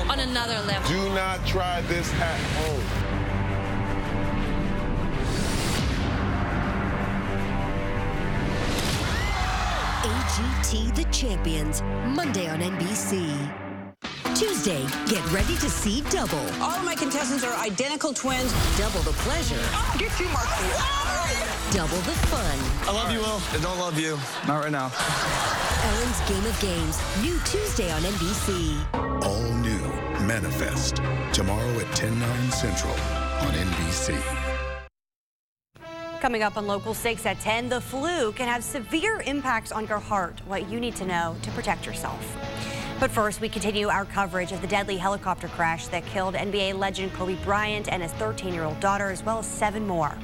On another level. Do not try this at home. AGT The Champions, Monday on NBC. Tuesday, get ready to see double. All of my contestants are identical twins. Double the pleasure. Oh, get you, Mark. Double the fun. I love you, Will. I don't love you. Not right now. Ellen's Game of Games, new Tuesday on NBC. All new Manifest, tomorrow at 10/9 Central on NBC. Coming up on Local 6 at 10, the flu can have severe impacts on your heart. What you need to know to protect yourself. But first, we continue our coverage of the deadly helicopter crash that killed NBA legend Kobe Bryant and his 13-year-old daughter, as well as 7 more.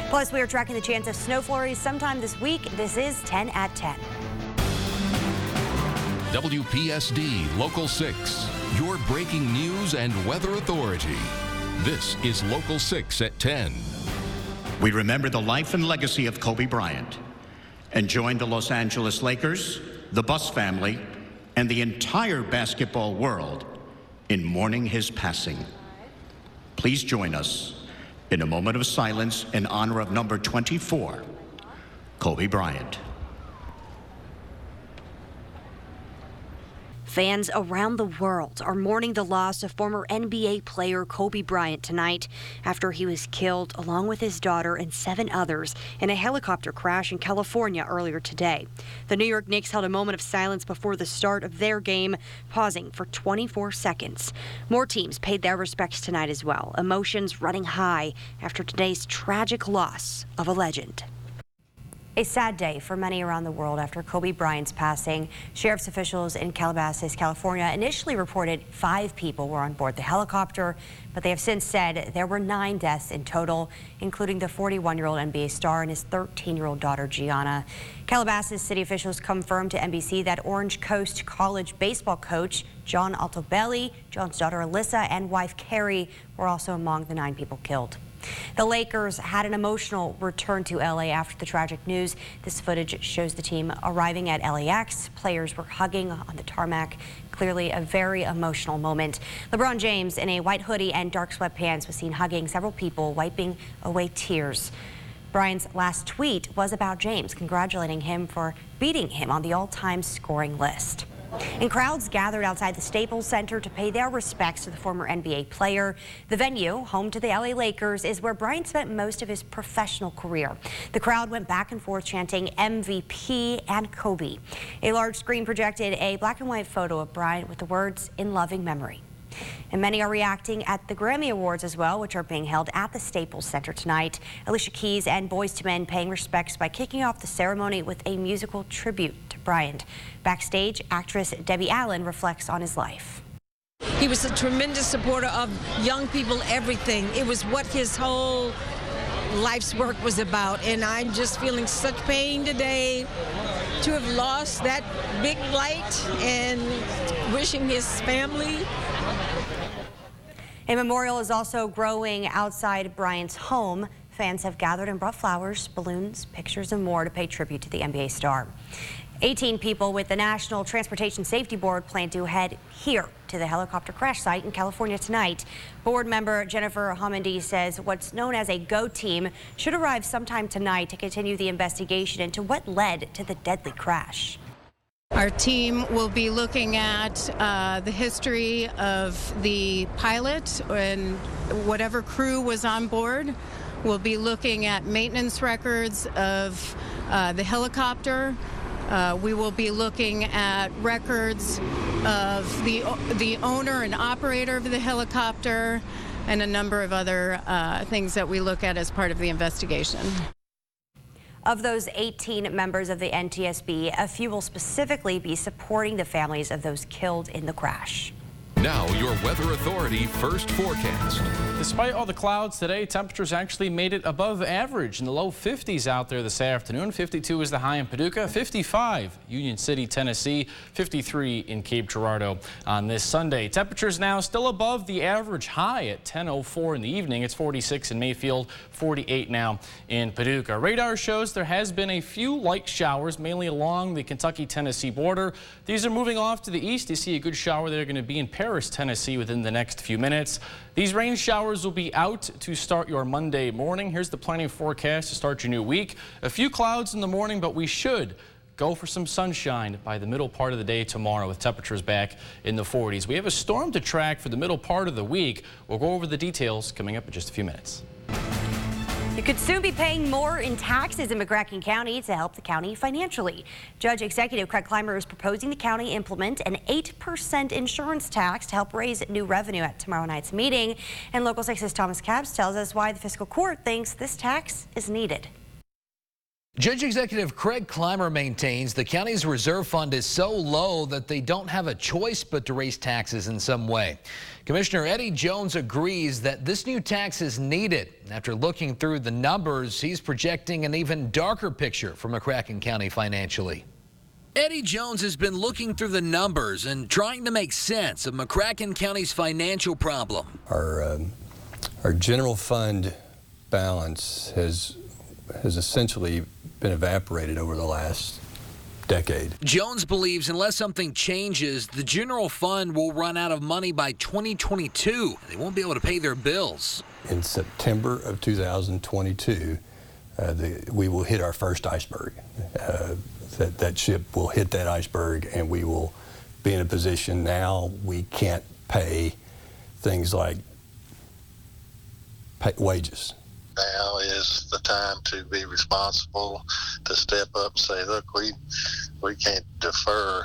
Plus, we are tracking the chance of snow flurries sometime this week. This is 10 at 10. WPSD Local 6, your breaking news and weather authority. This is Local 6 at 10. We remember the life and legacy of Kobe Bryant and join the Los Angeles Lakers, the Buss family, and the entire basketball world in mourning his passing. Please join us in a moment of silence in honor of number 24, Kobe Bryant. Fans around the world are mourning the loss of former NBA player Kobe Bryant tonight after he was killed along with his daughter and 7 others in a helicopter crash in California earlier today. The New York Knicks held a moment of silence before the start of their game, pausing for 24 seconds. More teams paid their respects tonight as well, emotions running high after today's tragic loss of a legend. A sad day for many around the world after Kobe Bryant's passing. Sheriff's officials in Calabasas, California initially reported 5 people were on board the helicopter, but they have since said there were 9 deaths in total, including the 41-year-old NBA star and his 13-year-old daughter, Gianna. Calabasas city officials confirmed to NBC that Orange Coast College baseball coach John Altobelli, John's daughter Alyssa, and wife Carrie were also among the 9 people killed. The Lakers had an emotional return to LA after the tragic news. This footage shows the team arriving at LAX. Players were hugging on the tarmac. Clearly a very emotional moment. LeBron James, in a white hoodie and dark sweatpants, was seen hugging several people, wiping away tears. Bryant's last tweet was about James, congratulating him for beating him on the all-time scoring list. And crowds gathered outside the Staples Center to pay their respects to the former NBA player. The venue, home to the LA Lakers, is where Bryant spent most of his professional career. The crowd went back and forth chanting MVP and Kobe. A large screen projected a black and white photo of Bryant with the words, "In loving memory." And many are reacting at the Grammy Awards as well, which are being held at the Staples Center tonight. Alicia Keys and Boyz II Men paying respects by kicking off the ceremony with a musical tribute to Bryant. Backstage, actress Debbie Allen reflects on his life. He was a tremendous supporter of young people, everything. It was what his whole life's work was about, and I'm just feeling such pain today to have lost that big light and wishing his family. A memorial is also growing outside Bryant's home. Fans have gathered and brought flowers, balloons, pictures, and more to pay tribute to the NBA star. 18 people with the National Transportation Safety Board plan to head here to the helicopter crash site in California tonight. Board member Jennifer Homendy says what's known as a GO team should arrive sometime tonight to continue the investigation into what led to the deadly crash. Our team will be looking at the history of the pilot and whatever crew was on board. We'll be looking at maintenance records of the helicopter. We will be looking at records of the owner and operator of the helicopter and a number of other things that we look at as part of the investigation. Of those 18 members of the NTSB, a few will specifically be supporting the families of those killed in the crash. Now, your Weather Authority first forecast. Despite all the clouds today, temperatures actually made it above average in the low 50s out there this afternoon. 52 is the high in Paducah, 55 Union City, Tennessee, 53 in Cape Girardeau on this Sunday. Temperatures now still above the average high at 10:04 in the evening. It's 46 in Mayfield, 48 now in Paducah. Radar shows there has been a few light showers, mainly along the Kentucky-Tennessee border. These are moving off to the east. You see a good shower that are going to be in Paris, Tennessee within the next few minutes. These rain showers will be out to start your Monday morning. Here's the planning forecast to start your new week. A few clouds in the morning, but we should go for some sunshine by the middle part of the day tomorrow with temperatures back in the 40s. We have a storm to track for the middle part of the week. We'll go over the details coming up in just a few minutes. You could soon be paying more in taxes in McCracken County to help the county financially. Judge Executive Craig Clymer is proposing the county implement an 8% insurance tax to help raise new revenue at tomorrow night's meeting. And Local 6's Thomas Cabs tells us why the fiscal court thinks this tax is needed. Judge Executive Craig Clymer maintains the county's reserve fund is so low that they don't have a choice but to raise taxes in some way. Commissioner Eddie Jones agrees that this new tax is needed. After looking through the numbers, he's projecting an even darker picture for McCracken County financially. Eddie Jones has been looking through the numbers and trying to make sense of McCracken County's financial problem. Our general fund balance has essentially been evaporated over the last decade. Jones believes unless something changes, the general fund will run out of money by 2022. They won't be able to pay their bills. In September of 2022, we will hit our first iceberg. That ship will hit that iceberg, and we will be in a position now we can't pay things like wages. Now is the time to be responsible, to step up and say, look, we can't defer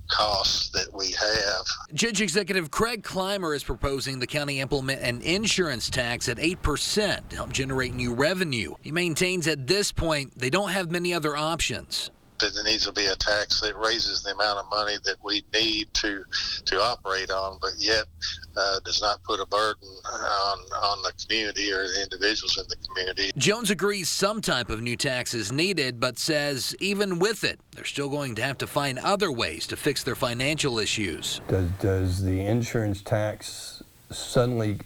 costs that we have. Judge Executive Craig Clymer is proposing the county implement an insurance tax at 8% to help generate new revenue. He maintains at this point they don't have many other options. There needs to be a tax that raises the amount of money that we need to operate on, but yet does not put a burden on the community or the individuals in the community. Jones agrees some type of new tax is needed, but says even with it, they're still going to have to find other ways to fix their financial issues. Does the insurance tax suddenly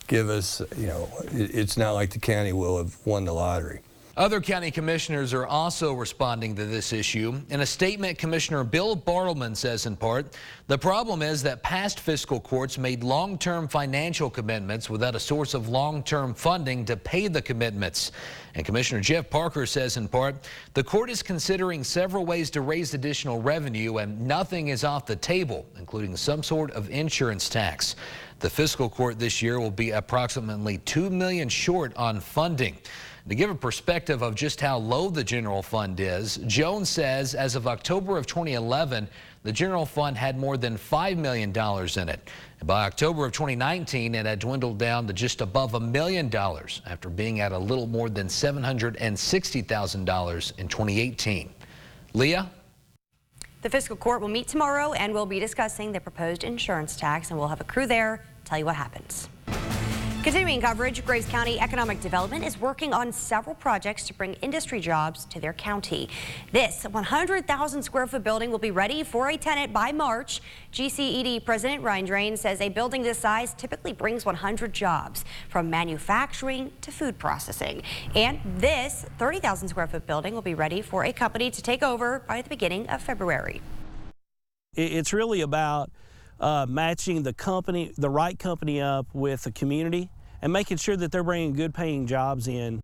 give us, you know, it's not like the county will have won the lottery. Other county commissioners are also responding to this issue. In a statement, Commissioner Bill Bartleman says in part, the problem is that past fiscal courts made long-term financial commitments without a source of long-term funding to pay the commitments. And Commissioner Jeff Parker says in part, the court is considering several ways to raise additional revenue and nothing is off the table, including some sort of insurance tax. The fiscal court this year will be approximately $2 million short on funding. To give a perspective of just how low the general fund is, Jones says as of October of 2011, the general fund had more than $5 million in it. And by October of 2019, it had dwindled down to just above $1 million after being at a little more than $760,000 in 2018. Leah? The fiscal court will meet tomorrow and we'll be discussing the proposed insurance tax, and we'll have a crew there to tell you what happens. Continuing coverage, Graves County Economic Development is working on several projects to bring industry jobs to their county. This 100,000 square foot building will be ready for a tenant by March. GCED President Ryan Drain says a building this size typically brings 100 jobs, from manufacturing to food processing. And this 30,000 square foot building will be ready for a company to take over by the beginning of February. It's really about matching the right company up with the community and making sure that they're bringing good paying jobs in.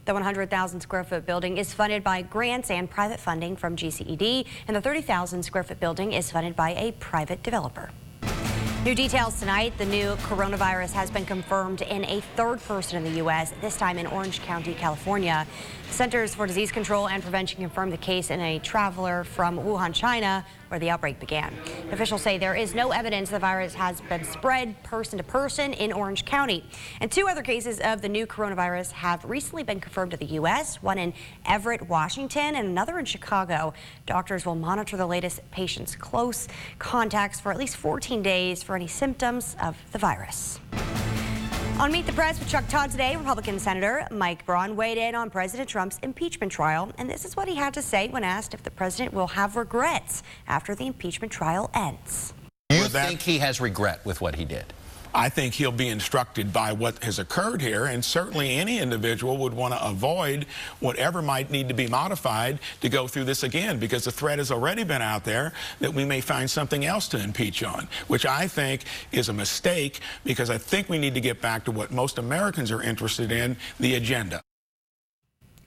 The 100,000 square foot building is funded by grants and private funding from GCED, and the 30,000 square foot building is funded by a private developer. New details tonight. The new coronavirus has been confirmed in a third person in the U.S., this time in Orange County, California. Centers for Disease Control and Prevention confirmed the case in a traveler from Wuhan, China, where the outbreak began. Officials say there is no evidence the virus has been spread person to person in Orange County. And 2 other cases of the new coronavirus have recently been confirmed to the U.S., one in Everett, Washington, and another in Chicago. Doctors will monitor the latest patient's close contacts for at least 14 days for any symptoms of the virus. On Meet the Press with Chuck Todd today, Republican Senator Mike Braun weighed in on President Trump's impeachment trial, and this is what he had to say when asked if the president will have regrets after the impeachment trial ends. Do you think he has regret with what he did? I think he'll be instructed by what has occurred here, and certainly any individual would want to avoid whatever might need to be modified to go through this again, because the threat has already been out there that we may find something else to impeach on, which I think is a mistake, because I think we need to get back to what most Americans are interested in, the agenda.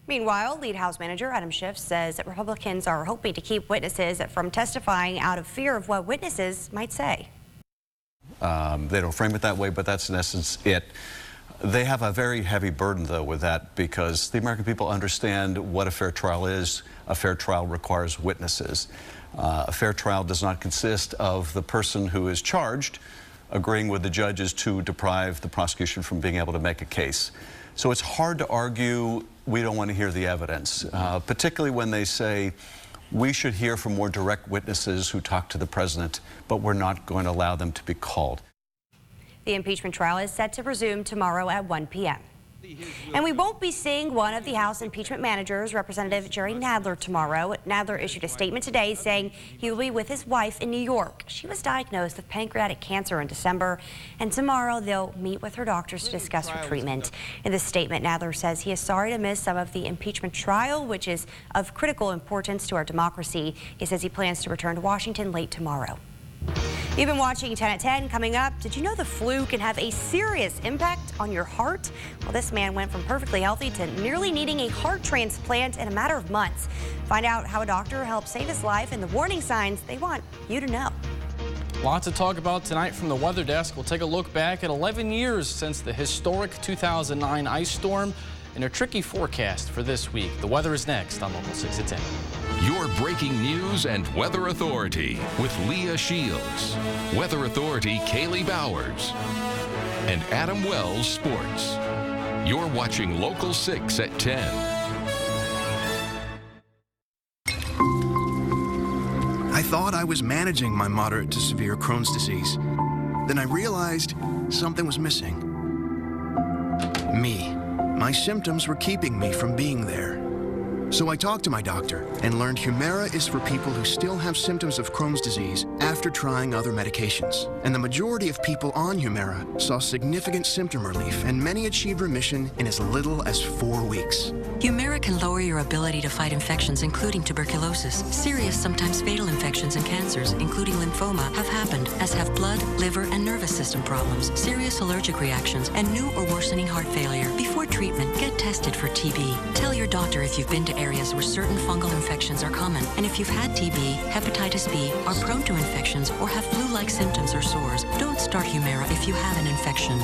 Meanwhile, lead House Manager Adam Schiff says that Republicans are hoping to keep witnesses from testifying out of fear of what witnesses might say. They don't frame it that way, but that's in essence it. They have a very heavy burden, though, with that, because the American people understand what a fair trial is. A fair trial requires witnesses. A fair trial does not consist of the person who is charged agreeing with the judges to deprive the prosecution from being able to make a case. So it's hard to argue we don't want to hear the evidence, particularly when they say we should hear from more direct witnesses who talk to the president, but we're not going to allow them to be called. The impeachment trial is set to resume tomorrow at 1 p.m. And we won't be seeing one of the House impeachment managers, Representative Jerry Nadler, tomorrow. Nadler issued a statement today saying he will be with his wife in New York. She was diagnosed with pancreatic cancer in December, and tomorrow they'll meet with her doctors to discuss her treatment. In the statement, Nadler says he is sorry to miss some of the impeachment trial, which is of critical importance to our democracy. He says he plans to return to Washington late tomorrow. You've been watching 10 at 10. Coming up, did you know the flu can have a serious impact on your heart? Well, this man went from perfectly healthy to nearly needing a heart transplant in a matter of months. Find out how a doctor helped save his life and the warning signs they want you to know. Lots to talk about tonight from the weather desk. We'll take a look back at 11 years since the historic 2009 ice storm and a tricky forecast for this week. The weather is next on Local 6 at 10. Your breaking news and weather authority with Leah Shields, Weather Authority Kaylee Bowers, and Adam Wells Sports. You're watching Local 6 at 10. I thought I was managing my moderate to severe Crohn's disease. Then I realized something was missing. Me. My symptoms were keeping me from being there. So I talked to my doctor and learned Humira is for people who still have symptoms of Crohn's disease after trying other medications. And the majority of people on Humira saw significant symptom relief, and many achieved remission in as little as 4 weeks. Humira can lower your ability to fight infections, including tuberculosis. Serious, sometimes fatal infections and cancers, including lymphoma, have happened, as have blood, liver, and nervous system problems, serious allergic reactions, and new or worsening heart failure. Before treatment, get tested for TB. Tell your doctor if you've been to areas where certain fungal infections are common, and if you've had TB, hepatitis B, are prone to infections, or have flu-like symptoms or sores. Don't start Humira if you have an infection.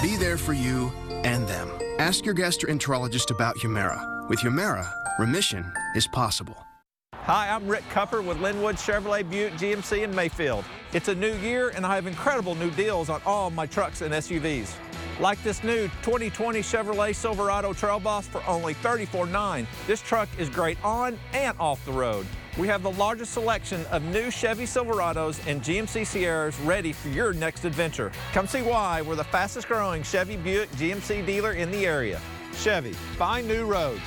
Be there for you and them. Ask your gastroenterologist about Humira. With Humira, remission is possible. Hi, I'm Rick Cupper with Linwood Chevrolet Buick GMC in Mayfield. It's a new year and I have incredible new deals on all my trucks and SUVs. Like this new 2020 Chevrolet Silverado Trail Boss for only $34,900. This truck is great on and off the road. We have the largest selection of new Chevy Silverados and GMC Sierras ready for your next adventure. Come see why we're the fastest growing Chevy Buick GMC dealer in the area. Chevy, find new roads.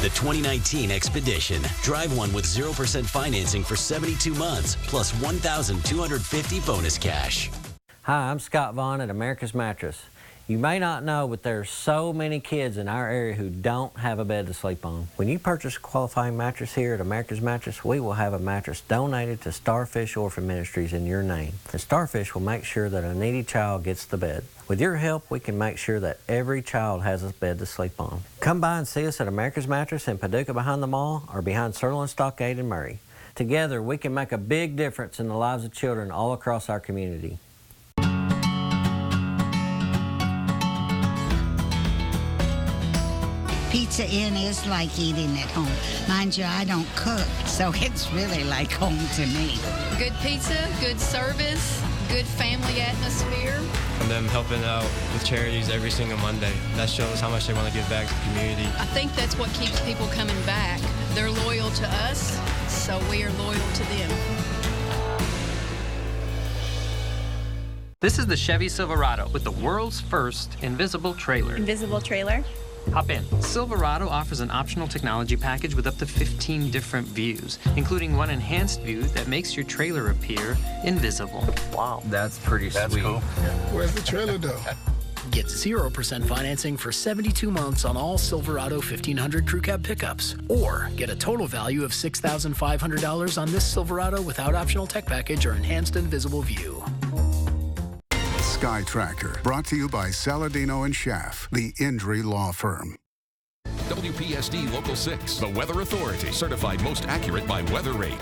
The 2019 Expedition. Drive one with 0% financing for 72 months, plus $1,250 bonus cash. Hi, I'm Scott Vaughn at America's Mattress. You may not know, but there's so many kids in our area who don't have a bed to sleep on. When you purchase a qualifying mattress here at America's Mattress, we will have a mattress donated to Starfish Orphan Ministries in your name. And Starfish will make sure that a needy child gets the bed. With your help, we can make sure that every child has a bed to sleep on. Come by and see us at America's Mattress in Paducah behind the mall or behind Sirloin Stockade in Murray. Together, we can make a big difference in the lives of children all across our community. Pizza Inn is like eating at home. Mind you, I don't cook, so it's really like home to me. Good pizza, good service, good family atmosphere. And them helping out with charities every single Monday. That shows how much they want to give back to the community. I think that's what keeps people coming back. They're loyal to us, so we are loyal to them. This is the Chevy Silverado with the world's first invisible trailer. Invisible trailer? Hop in. Silverado offers an optional technology package with up to 15 different views, including one enhanced view that makes your trailer appear invisible. Wow, that's pretty sweet. That's cool. Where's the trailer though? Get 0% financing for 72 months on all Silverado 1500 Crew Cab pickups. Or get a total value of $6,500 on this Silverado without optional tech package or enhanced invisible view. Sky Tracker, brought to you by Saladino and Schaff, the Indri Law Firm. WPSD Local 6, the Weather Authority, certified most accurate by Weather Rate.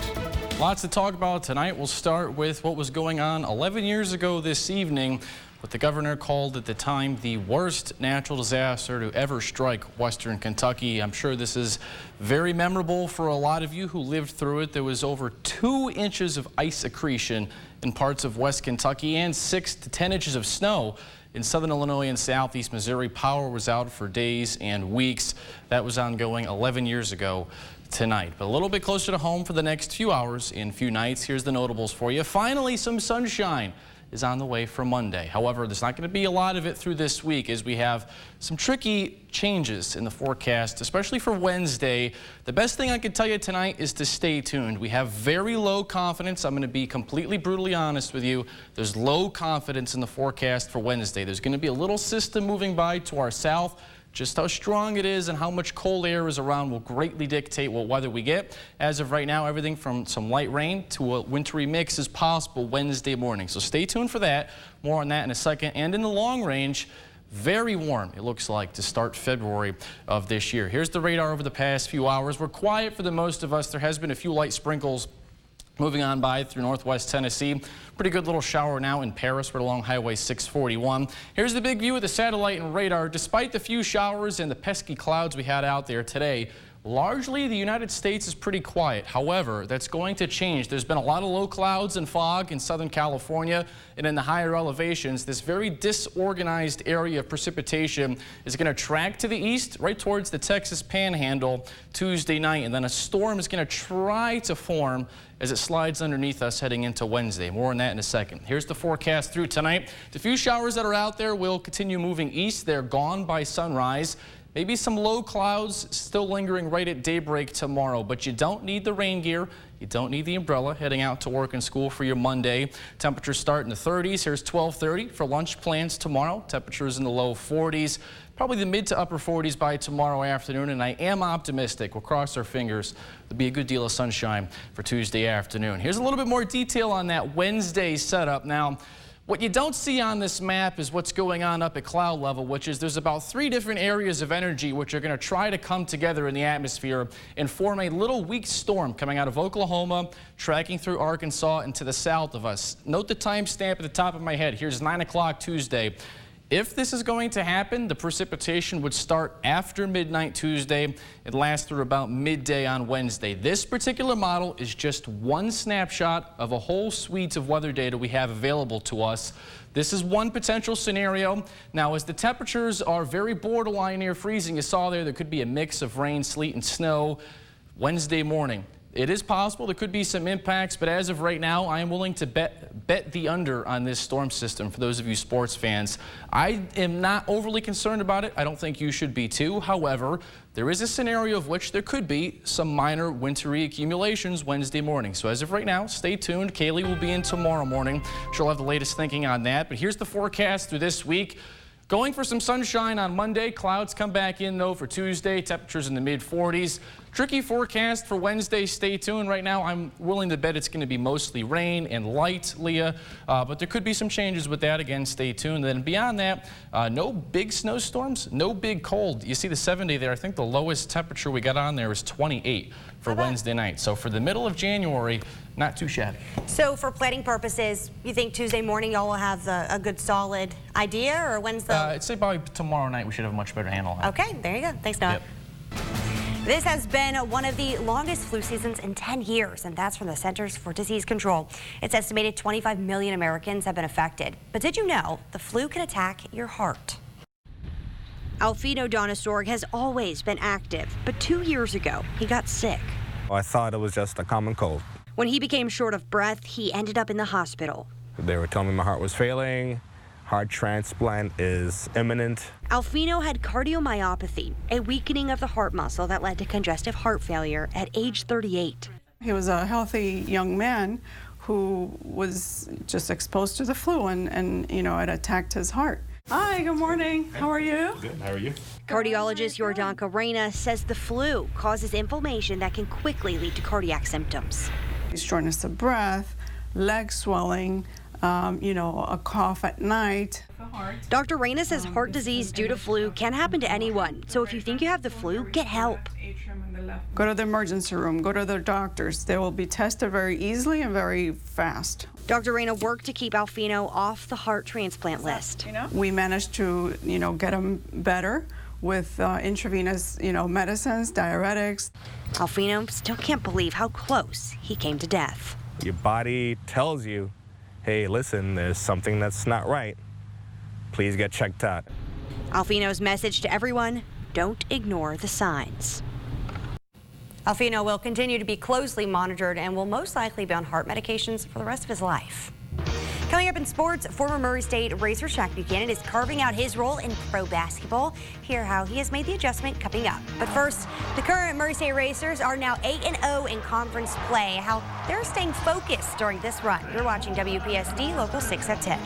Lots to talk about tonight. We'll start with what was going on 11 years ago this evening, what the governor called at the time the worst natural disaster to ever strike Western Kentucky. I'm sure this is very memorable for a lot of you who lived through it. There was over 2 inches of ice accretion in parts of West Kentucky and 6 to 10 inches of snow in southern Illinois and southeast Missouri. Power was out for days and weeks. That was ongoing 11 years ago tonight. But a little bit closer to home for the next few hours and few nights. Here's the notables for you. Finally, some sunshine is on the way for Monday. However, there's not going to be a lot of it through this week as we have some tricky changes in the forecast, especially for Wednesday. The best thing I can tell you tonight is to stay tuned. We have very low confidence. I'm going to be completely brutally honest with you. There's low confidence in the forecast for Wednesday. There's going to be a little system moving by to our south. Just how strong it is and how much cold air is around will greatly dictate what weather we get. As of right now, everything from some light rain to a wintry mix is possible Wednesday morning. So stay tuned for that. More on that in a second. And in the long range, very warm, it looks like, to start February of this year. Here's the radar over the past few hours. We're quiet for the most of us. There has been a few light sprinkles moving on by through northwest Tennessee. Pretty good little shower now in Paris. We're along Highway 641. Here's the big view of the satellite and radar. Despite the few showers and the pesky clouds we had out there today, Largely, the United States is pretty quiet. However, that's going to change. There's been a lot of low clouds and fog in Southern California, and in the higher elevations, this very disorganized area of precipitation is going to track to the east right towards the Texas Panhandle Tuesday night, and then a storm is going to try to form as it slides underneath us heading into Wednesday. More on that in a second. Here's the forecast through tonight. The few showers that are out there will continue moving east. They're gone by sunrise. Maybe some low clouds still lingering right at daybreak tomorrow, but you don't need the rain gear. You don't need the umbrella heading out to work and school for your Monday. Temperatures start in the 30s. Here's 12:30 for lunch plans tomorrow. Temperatures in the low 40s, probably the mid to upper 40s by tomorrow afternoon, and I am optimistic. We'll cross our fingers. There'll be a good deal of sunshine for Tuesday afternoon. Here's a little bit more detail on that Wednesday setup. Now, what you don't see on this map is what's going on up at cloud level, which is there's about 3 different areas of energy which are going to try to come together in the atmosphere and form a little weak storm coming out of Oklahoma, tracking through Arkansas and to the south of us. Note the timestamp at the top of my head. Here's 9 o'clock Tuesday. If this is going to happen, the precipitation would start after midnight Tuesday and last through about midday on Wednesday. This particular model is just one snapshot of a whole suite of weather data we have available to us. This is one potential scenario. Now, as the temperatures are very borderline near freezing, you saw there could be a mix of rain, sleet, and snow Wednesday morning. It is possible there could be some impacts, but as of right now, I am willing to bet the under on this storm system for those of you sports fans. I am not overly concerned about it. I don't think you should be too. However, there is a scenario of which there could be some minor wintry accumulations Wednesday morning. So as of right now, stay tuned. Kaylee will be in tomorrow morning. She'll have the latest thinking on that. But here's the forecast through this week. Going for some sunshine on Monday. Clouds come back in, though, for Tuesday. Temperatures in the mid-40s. Tricky forecast for Wednesday. Stay tuned. Right now, I'm willing to bet it's going to be mostly rain and light, Leah. But there could be some changes with that. Again, stay tuned. Then beyond that, no big snowstorms, no big cold. You see the 70 there. I think the lowest temperature we got on there is 28 for Wednesday night. So for the middle of January, not too shabby. So for planning purposes, you think Tuesday morning y'all will have a good solid idea, or when's the... I'd say probably tomorrow night we should have a much better handle on it. Okay, there you go. Thanks, Noah. Yep. This has been one of the longest flu seasons in 10 years, and that's from the Centers for Disease Control. It's estimated 25 million Americans have been affected. But did you know the flu can attack your heart? Alfino Donistorg has always been active, but 2 years ago, he got sick. I thought it was just a common cold. When he became short of breath, he ended up in the hospital. They were telling me my heart was failing. Heart transplant is imminent. Alfino had cardiomyopathy, a weakening of the heart muscle that led to congestive heart failure at age 38. He was a healthy young man who was just exposed to the flu and you know, it attacked his heart. Hi, good morning. How are you? Good. How are you? Cardiologist Jordanka Reyna says the flu causes inflammation that can quickly lead to cardiac symptoms. Shortness of breath, leg swelling, you know, a cough at night. Dr. Reyna says heart disease due to flu can happen to anyone. So if you think you have the flu, get help. Go to the emergency room, go to the doctors. They will be tested very easily and very fast. Dr. Reyna worked to keep Alfino off the heart transplant list. We managed to, you know, get him better with intravenous, you know, medicines, diuretics. Alfino still can't believe how close he came to death. Your body tells you, hey, listen, there's something that's not right. Please get checked out. Alfino's message to everyone, don't ignore the signs. Alfino will continue to be closely monitored and will most likely be on heart medications for the rest of his life. Coming up in sports, former Murray State Racer Shaq Buchanan is carving out his role in pro basketball. Hear how he has made the adjustment coming up. But first, the current Murray State Racers are now 8-0 in conference play. How they're staying focused during this run. You're watching WPSD Local 6 at 10.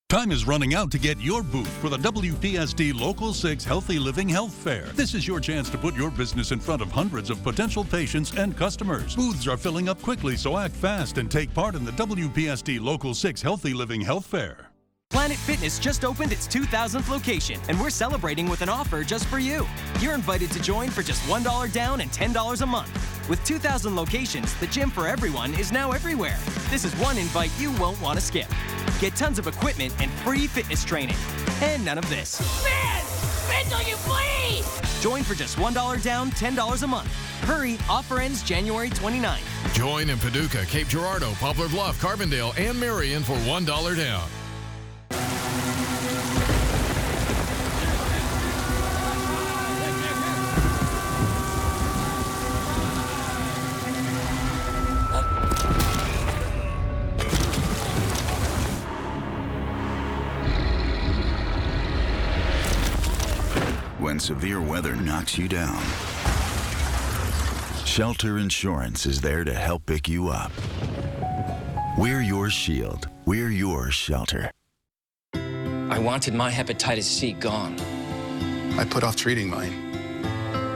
Time is running out to get your booth for the WPSD Local 6 Healthy Living Health Fair. This is your chance to put your business in front of hundreds of potential patients and customers. Booths are filling up quickly, so act fast and take part in the WPSD Local 6 Healthy Living Health Fair. Planet Fitness just opened its 2,000th location, and we're celebrating with an offer just for you. You're invited to join for just $1 down and $10 a month. With 2,000 locations, the gym for everyone is now everywhere. This is one invite you won't want to skip. Get tons of equipment and free fitness training. And none of this. Man, Cancel, you please! Join for just $1 down, $10 a month. Hurry, offer ends January 29th. Join in Paducah, Cape Girardeau, Poplar Bluff, Carbondale, and Marion for $1 down. When severe weather knocks you down, Shelter Insurance is there to help pick you up. We're your shield. We're your shelter. I wanted my hepatitis C gone. I put off treating mine.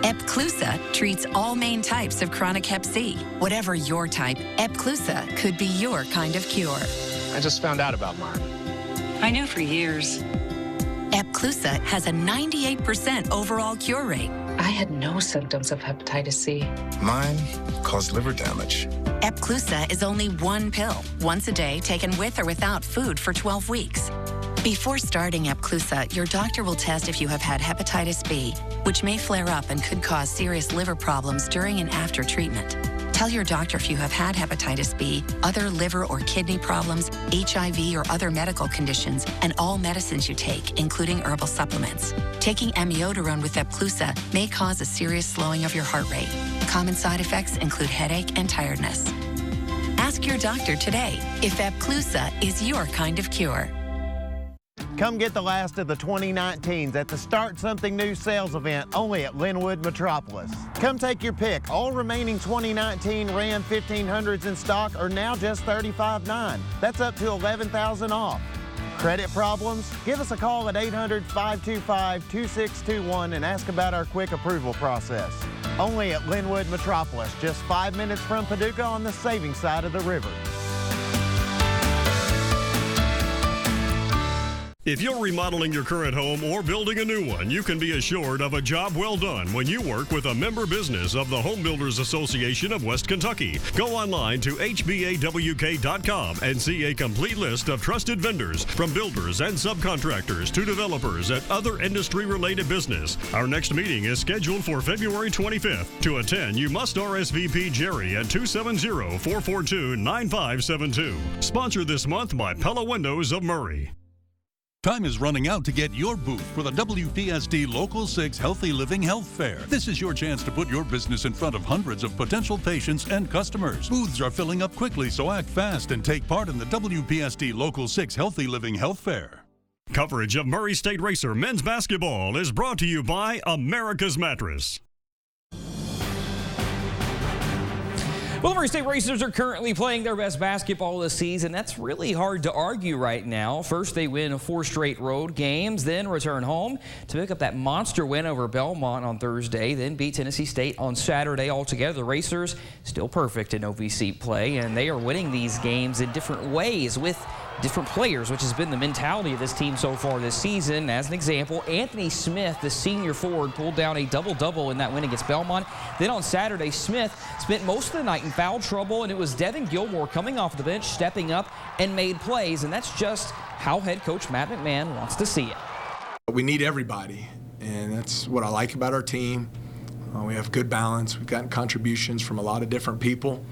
Epclusa treats all main types of chronic hep C. Whatever your type, Epclusa could be your kind of cure. I just found out about mine. I knew for years. Epclusa has a 98% overall cure rate. I had no symptoms of hepatitis C. Mine caused liver damage. Epclusa is only one pill, once a day, taken with or without food for 12 weeks. Before starting Epclusa, your doctor will test if you have had hepatitis B, which may flare up and could cause serious liver problems during and after treatment. Tell your doctor if you have had hepatitis B, other liver or kidney problems, HIV or other medical conditions, and all medicines you take, including herbal supplements. Taking amiodarone with Epclusa may cause a serious slowing of your heart rate. Common side effects include headache and tiredness. Ask your doctor today if Epclusa is your kind of cure. Come get the last of the 2019s at the Start Something New sales event only at Linwood Metropolis. Come take your pick. All remaining 2019 Ram 1500s in stock are now just $35,900. That's up to $11,000 off. Credit problems? Give us a call at 800-525-2621 and ask about our quick approval process. Only at Linwood Metropolis, just 5 minutes from Paducah on the saving side of the river. If you're remodeling your current home or building a new one, you can be assured of a job well done when you work with a member business of the Home Builders Association of West Kentucky. Go online to hbawk.com and see a complete list of trusted vendors, from builders and subcontractors to developers and other industry-related business. Our next meeting is scheduled for February 25th. To attend, you must RSVP Jerry at 270-442-9572. Sponsored this month by Pella Windows of Murray. Time is running out to get your booth for the WPSD Local 6 Healthy Living Health Fair. This is your chance to put your business in front of hundreds of potential patients and customers. Booths are filling up quickly, so act fast and take part in the WPSD Local 6 Healthy Living Health Fair. Coverage of Murray State Racer men's basketball is brought to you by America's Mattress. Well, the Murray State Racers are currently playing their best basketball this season. That's really hard to argue right now. First, they win 4 straight road games, then return home to pick up that monster win over Belmont on Thursday, then beat Tennessee State on Saturday. Altogether, the Racers still perfect in OVC play, and they are winning these games in different ways with different players, which has been the mentality of this team so far this season. As an example, Anthony Smith, the senior forward, pulled down a double-double in that win against Belmont. Then on Saturday, Smith spent most of the night in foul trouble, and it was Devin Gilmore coming off the bench, stepping up, and made plays, and that's just how head coach Matt McMahon wants to see it. We need everybody, and that's what I like about our team. We have good balance. We've gotten contributions from a lot of different people.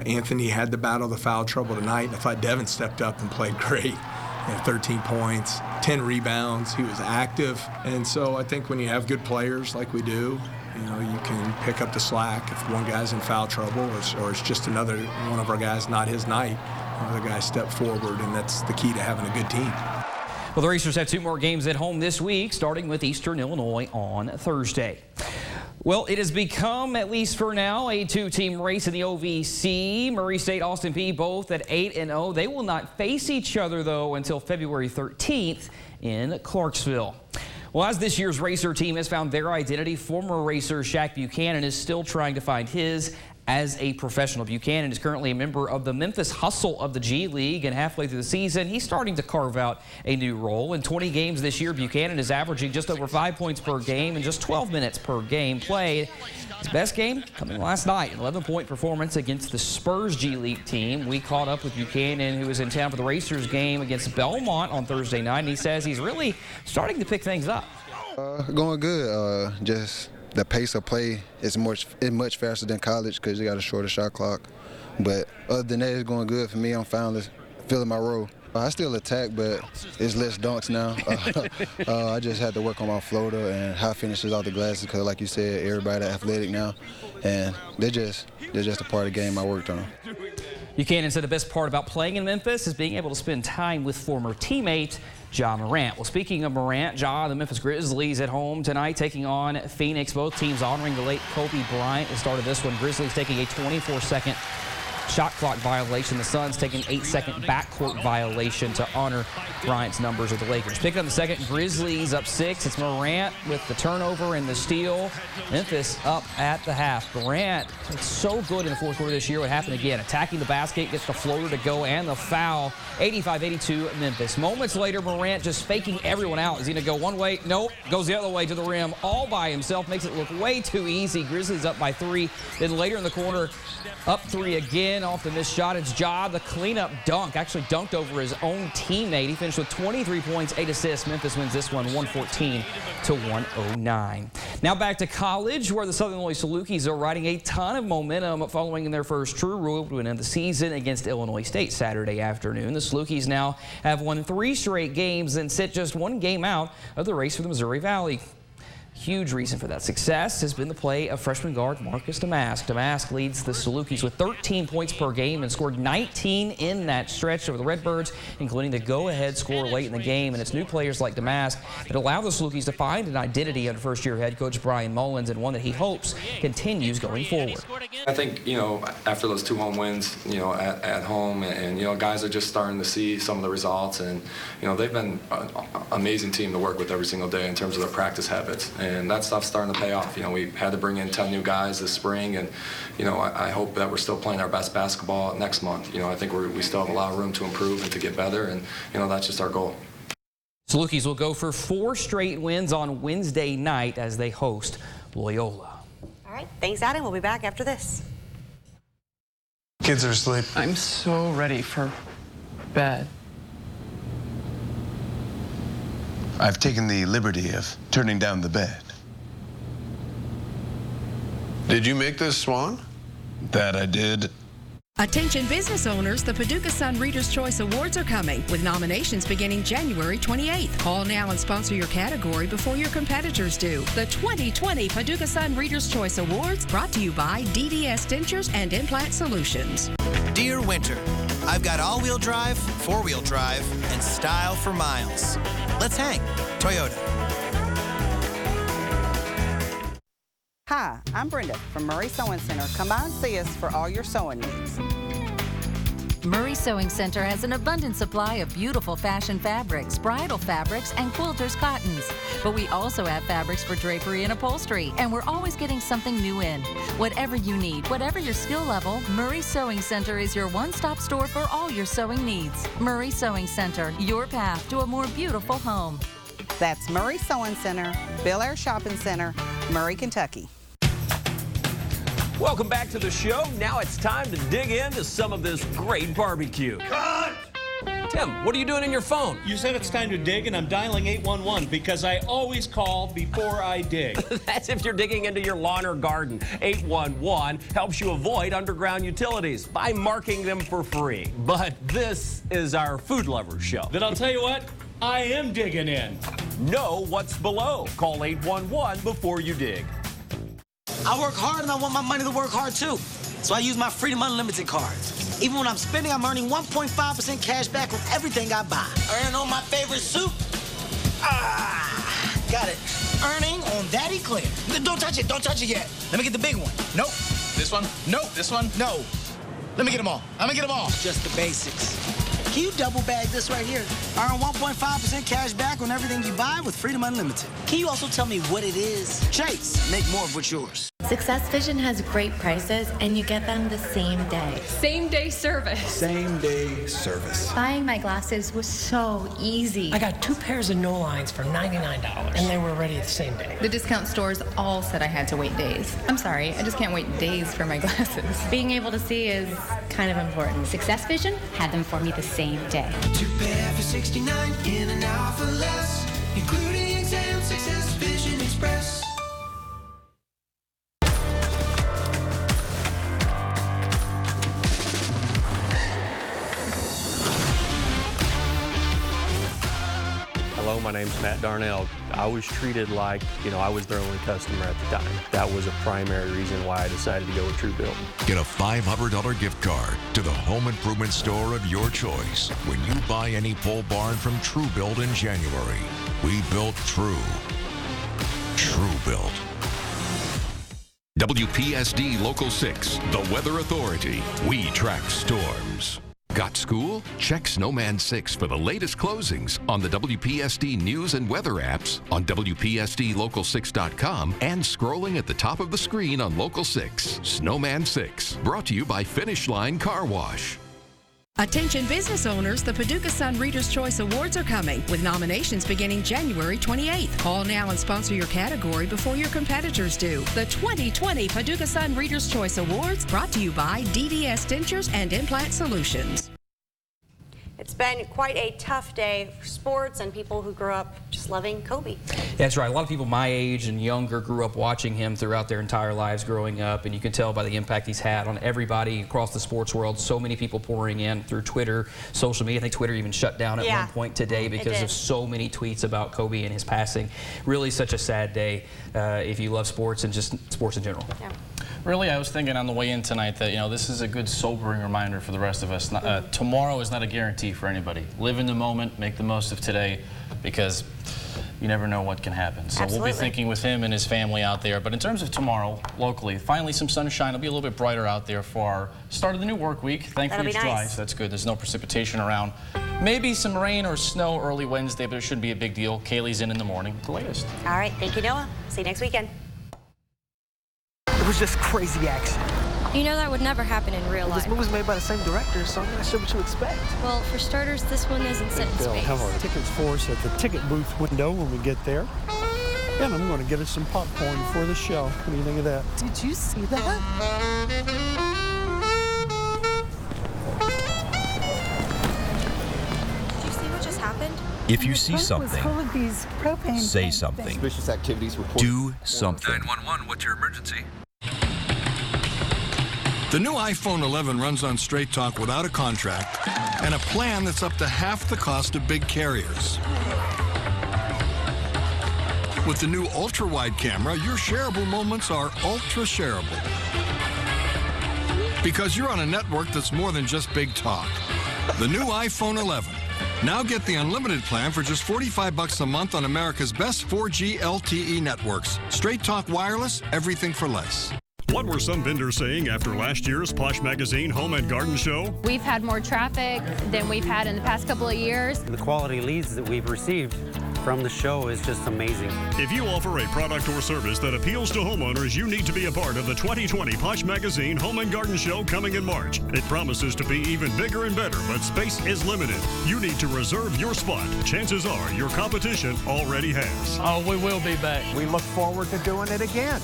Anthony had to battle the foul trouble tonight. I thought Devin stepped up and played great. 13 points, 10 rebounds. He was active. And so I think when you have good players like we do, you can pick up the slack if one guy's in foul trouble or it's just another one of our guys, not his night. The guy step forward, and that's the key to having a good team. Well, the Racers have 2 more games at home this week, starting with Eastern Illinois on Thursday. Well, it has become, at least for now, a 2-team race in the OVC. Murray State, Austin Peay both at 8-0. They will not face each other, though, until February 13th in Clarksville. Well, as this year's Racer team has found their identity, former Racer Shaq Buchanan is still trying to find his as a professional. Buchanan is currently a member of the Memphis Hustle of the G League, and halfway through the season, he's starting to carve out a new role. In 20 games this year, Buchanan is averaging just over 5 points per game and just 12 minutes per game played. His best game coming last night, an 11-point performance against the Spurs G League team. We caught up with Buchanan, who was in town for the Racers game against Belmont on Thursday night, and he says he's really starting to pick things up. Going good. Just the pace of play is much faster than college because you got a shorter shot clock. But other than that, it's going good for me. I'm finally feeling my role. I still attack, but it's less dunks now. I just had to work on my floater and high finishes off the glasses because, like you said, everybody athletic now, and they're just a part of the game I worked on. Buchanan said the best part about playing in Memphis is being able to spend time with former teammate Ja Morant. Well, speaking of Morant, Ja, the Memphis Grizzlies at home tonight taking on Phoenix. Both teams honoring the late Kobe Bryant. They started this one. Grizzlies taking a 24-second shot clock violation. The Suns taking an 8-second backcourt violation to honor Bryant's numbers with the Lakers. Picking up the second, Grizzlies up 6. It's Morant with the turnover and the steal. Memphis up at the half. Morant, it's so good in the fourth quarter this year. What happened again? Attacking the basket, gets the floater to go and the foul. 85-82 Memphis. Moments later, Morant just faking everyone out. Is he going to go one way? Nope. Goes the other way to the rim all by himself. Makes it look way too easy. Grizzlies up by 3. Then later in the quarter, up 3 again off the missed shot. It's Ja, the cleanup dunk. Actually dunked over his own teammate. He finished with 23 points, 8 assists. Memphis wins this one 114-109. Now back to college, where the Southern Illinois Salukis are riding a ton of momentum following their first true road win of the season against Illinois State Saturday afternoon. The Salukis now have won 3 straight games and sit just 1 game out of the race for the Missouri Valley. Huge reason for that success has been the play of freshman guard Marcus Damask. Damask leads the Salukis with 13 points per game and scored 19 in that stretch over the Redbirds, including the go-ahead score late in the game. And it's new players like Damask that allow the Salukis to find an identity under first-year head coach Brian Mullins, and one that he hopes continues going forward. I think, after those 2 home wins, at home, and guys are just starting to see some of the results, and, they've been an amazing team to work with every single day in terms of their practice habits. And that stuff's starting to pay off. We had to bring in 10 new guys this spring, and I hope that we're still playing our best basketball next month. I think we still have a lot of room to improve and to get better, and that's just our goal. Salukis will go for 4 straight wins on Wednesday night as they host Loyola. All right, thanks, Adam. We'll be back after this. Kids are asleep. I'm so ready for bed. I've taken the liberty of turning down the bed. Did you make this, Swan? That I did. Attention business owners, the Paducah Sun Reader's Choice Awards are coming, with nominations beginning January 28th. Call now and sponsor your category before your competitors do. The 2020 Paducah Sun Reader's Choice Awards, brought to you by DDS Dentures and Implant Solutions. Dear Winter, I've got all-wheel drive, four-wheel drive, and style for miles. Let's hang. Toyota. Hi, I'm Brenda from Murray Sewing Center. Come by and see us for all your sewing needs. Murray Sewing Center has an abundant supply of beautiful fashion fabrics, bridal fabrics, and quilters cottons. But we also have fabrics for drapery and upholstery, and we're always getting something new in. Whatever you need, whatever your skill level, Murray Sewing Center is your one-stop store for all your sewing needs. Murray Sewing Center, your path to a more beautiful home. That's Murray Sewing Center, Bel Air Shopping Center, Murray, Kentucky. Welcome back to the show. Now it's time to dig into some of this great barbecue. Cut! Tim, what are you doing in your phone? You said it's time to dig, and I'm dialing 811 because I always call before I dig. That's if you're digging into your lawn or garden. 811 helps you avoid underground utilities by marking them for free. But this is our food lovers show. Then I'll tell you what, I am digging in. Know what's below. Call 811 before you dig. I work hard and I want my money to work hard too. So I use my Freedom Unlimited card. Even when I'm spending, I'm earning 1.5% cash back on everything I buy. Earning on my favorite soup. Got it. Earning on that Eclair. Don't touch it, don't touch it yet. Let me get the big one. Nope. This one? Nope. This one? No. Let me get them all. I'm gonna get them all. Just the basics. Can you double bag this right here? Earn 1.5% cash back on everything you buy with Freedom Unlimited. Can you also tell me what it is? Chase, make more of what's yours. Success Vision has great prices, and you get them the same day. Same-day service. Same-day service. Buying my glasses was so easy. I got 2 pairs of no lines for $99, and they were ready the same day. The discount stores all said I had to wait days. I'm sorry, I just can't wait days for my glasses. Being able to see is kind of important. Success Vision had them for me the same day. 2 pair for $69, in and out for less, including exam Success Vision. my name's Matt Darnell. I was treated like, I was their only customer at the time. That was a primary reason why I decided to go with Truebilt. Get a $500 gift card to the home improvement store of your choice when you buy any pole barn from Truebilt in January. We built true. Truebilt. WPSD Local 6, the Weather Authority. We track storms. Got school? Check Snowman 6 for the latest closings on the WPSD News and Weather apps on WPSDLocal6.com and scrolling at the top of the screen on Local 6. Snowman 6, brought to you by Finish Line Car Wash. Attention business owners, the Paducah Sun Reader's Choice Awards are coming, with nominations beginning January 28th. Call now and sponsor your category before your competitors do. The 2020 Paducah Sun Reader's Choice Awards, brought to you by DDS Dentures and Implant Solutions. It's been quite a tough day for sports and people who grew up just loving Kobe. That's right. A lot of people my age and younger grew up watching him throughout their entire lives growing up, and you can tell by the impact he's had on everybody across the sports world. So many people pouring in through Twitter, social media. I think Twitter even shut down at one point today because of so many tweets about Kobe and his passing. Really such a sad day if you love sports and just sports in general. Yeah. Really, I was thinking on the way in tonight that, this is a good sobering reminder for the rest of us. Tomorrow is not a guarantee for anybody. Live in the moment, make the most of today, because you never know what can happen. So We'll be thinking with him and his family out there. But in terms of tomorrow, locally, finally some sunshine. It'll be a little bit brighter out there for our start of the new work week. Thankfully, it's dry, so that's good. There's no precipitation around. Maybe some rain or snow early Wednesday, but it shouldn't be a big deal. Kaylee's in the morning, the latest. All right, thank you, Noah. See you next weekend. It was just crazy action. You know that would never happen in real life. This movie was made by the same director, so I'm not sure what you expect. Well, for starters, this one isn't set in space. They'll have our tickets for us at the ticket booth window when we get there. And I'm going to get us some popcorn for the show. What do you think of that? Did you see that? Did you see what just happened? If you see something, say something. Suspicious activities reported. Do something. 911, what's your emergency? The new iPhone 11 runs on Straight Talk without a contract and a plan that's up to half the cost of big carriers. With the new ultra-wide camera, your shareable moments are ultra-shareable. Because you're on a network that's more than just big talk. The new iPhone 11. Now get the unlimited plan for just $45 a month on America's best 4G LTE networks. Straight Talk Wireless, everything for less. What were some vendors saying after last year's Posh Magazine Home and Garden Show? We've had more traffic than we've had in the past couple of years. The quality leads that we've received from the show is just amazing. If you offer a product or service that appeals to homeowners, you need to be a part of the 2020 Posh Magazine Home and Garden Show coming in March. It promises to be even bigger and better, but space is limited. You need to reserve your spot. Chances are your competition already has. Oh, we will be back. We look forward to doing it again.